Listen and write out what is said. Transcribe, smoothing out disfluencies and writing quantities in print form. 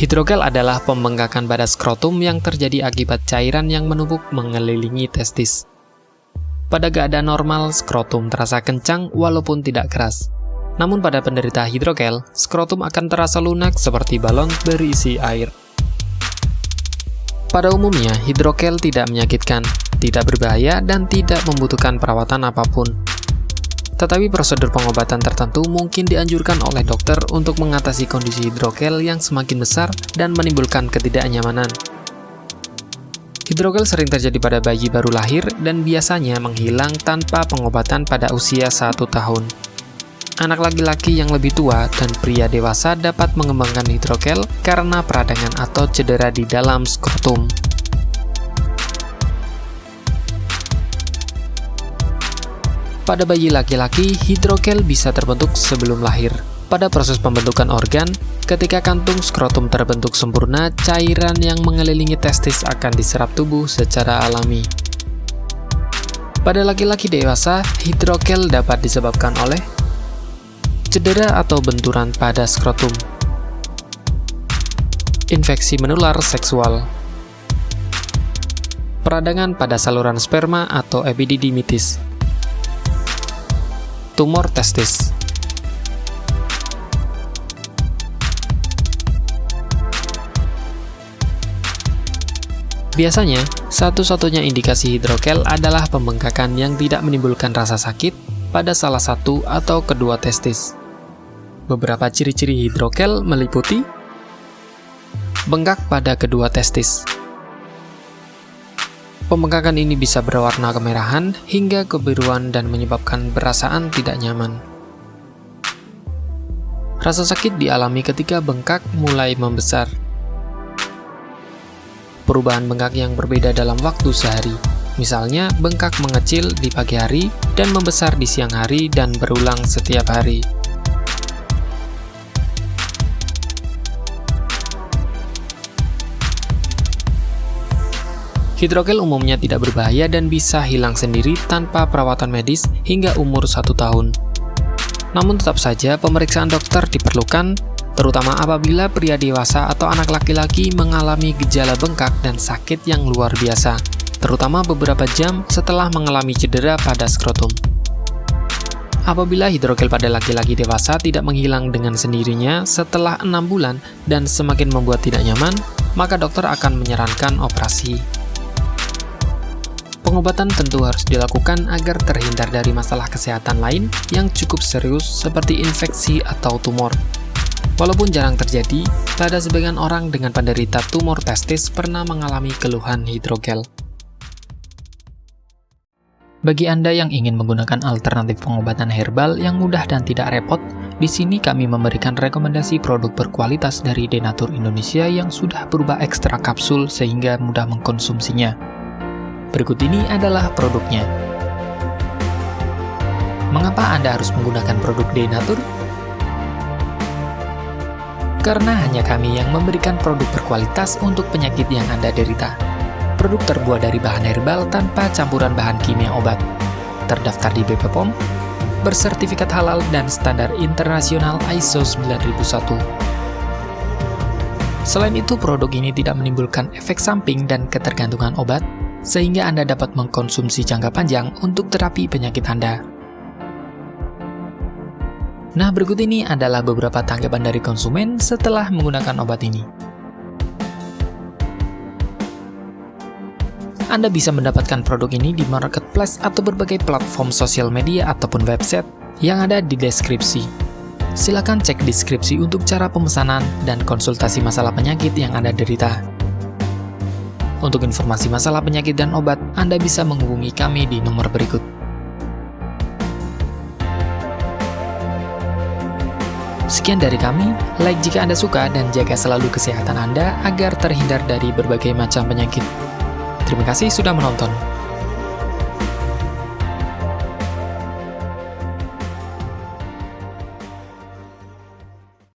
Hidrogel adalah pembengkakan pada skrotum yang terjadi akibat cairan yang menumpuk mengelilingi testis. Pada keadaan normal, skrotum terasa kencang walaupun tidak keras. Namun pada penderita hidrogel, skrotum akan terasa lunak seperti balon berisi air. Pada umumnya, hidrogel tidak menyakitkan, tidak berbahaya, dan tidak membutuhkan perawatan apapun. Tetapi prosedur pengobatan tertentu mungkin dianjurkan oleh dokter untuk mengatasi kondisi hidrogel yang semakin besar dan menimbulkan ketidaknyamanan. Hidrogel sering terjadi pada bayi baru lahir dan biasanya menghilang tanpa pengobatan pada usia 1 tahun. Anak laki-laki yang lebih tua dan pria dewasa dapat mengembangkan hidrogel karena peradangan atau cedera di dalam skrotum. Pada bayi laki-laki, hidrogel bisa terbentuk sebelum lahir. Pada proses pembentukan organ, ketika kantung skrotum terbentuk sempurna, cairan yang mengelilingi testis akan diserap tubuh secara alami. Pada laki-laki dewasa, hidrogel dapat disebabkan oleh cedera atau benturan pada skrotum, infeksi menular seksual, peradangan pada saluran sperma atau epididymitis, tumor testis. Biasanya, satu-satunya indikasi hidrogel adalah pembengkakan yang tidak menimbulkan rasa sakit pada salah satu atau kedua testis. Beberapa ciri-ciri hidrogel meliputi bengkak pada kedua testis. Pembengkakan ini bisa berwarna kemerahan hingga kebiruan dan menyebabkan perasaan tidak nyaman. Rasa sakit dialami ketika bengkak mulai membesar. Perubahan bengkak yang berbeda dalam waktu sehari. Misalnya, bengkak mengecil di pagi hari dan membesar di siang hari dan berulang setiap hari. Hidrogel umumnya tidak berbahaya dan bisa hilang sendiri tanpa perawatan medis hingga umur 1 tahun. Namun tetap saja pemeriksaan dokter diperlukan, terutama apabila pria dewasa atau anak laki-laki mengalami gejala bengkak dan sakit yang luar biasa, terutama beberapa jam setelah mengalami cedera pada skrotum. Apabila hidrogel pada laki-laki dewasa tidak menghilang dengan sendirinya setelah 6 bulan dan semakin membuat tidak nyaman, maka dokter akan menyarankan operasi. Pengobatan tentu harus dilakukan agar terhindar dari masalah kesehatan lain yang cukup serius seperti infeksi atau tumor. Walaupun jarang terjadi, pada sebagian orang dengan penderita tumor testis pernah mengalami keluhan hidrogel. Bagi Anda yang ingin menggunakan alternatif pengobatan herbal yang mudah dan tidak repot, di sini kami memberikan rekomendasi produk berkualitas dari Denatur Indonesia yang sudah berubah ekstrak kapsul sehingga mudah mengkonsumsinya. Berikut ini adalah produknya. Mengapa Anda harus menggunakan produk Denatur? Karena hanya kami yang memberikan produk berkualitas untuk penyakit yang Anda derita. Produk terbuat dari bahan herbal tanpa campuran bahan kimia obat. Terdaftar di BP POM, bersertifikat halal dan standar internasional ISO 9001. Selain itu, produk ini tidak menimbulkan efek samping dan ketergantungan obat, sehingga Anda dapat mengkonsumsi jangka panjang untuk terapi penyakit Anda. Nah, berikut ini adalah beberapa tanggapan dari konsumen setelah menggunakan obat ini. Anda bisa mendapatkan produk ini di marketplace atau berbagai platform sosial media ataupun website yang ada di deskripsi. Silakan cek deskripsi untuk cara pemesanan dan konsultasi masalah penyakit yang Anda derita. Untuk informasi masalah penyakit dan obat, Anda bisa menghubungi kami di nomor berikut. Sekian dari kami, like jika Anda suka dan jaga selalu kesehatan Anda agar terhindar dari berbagai macam penyakit. Terima kasih sudah menonton.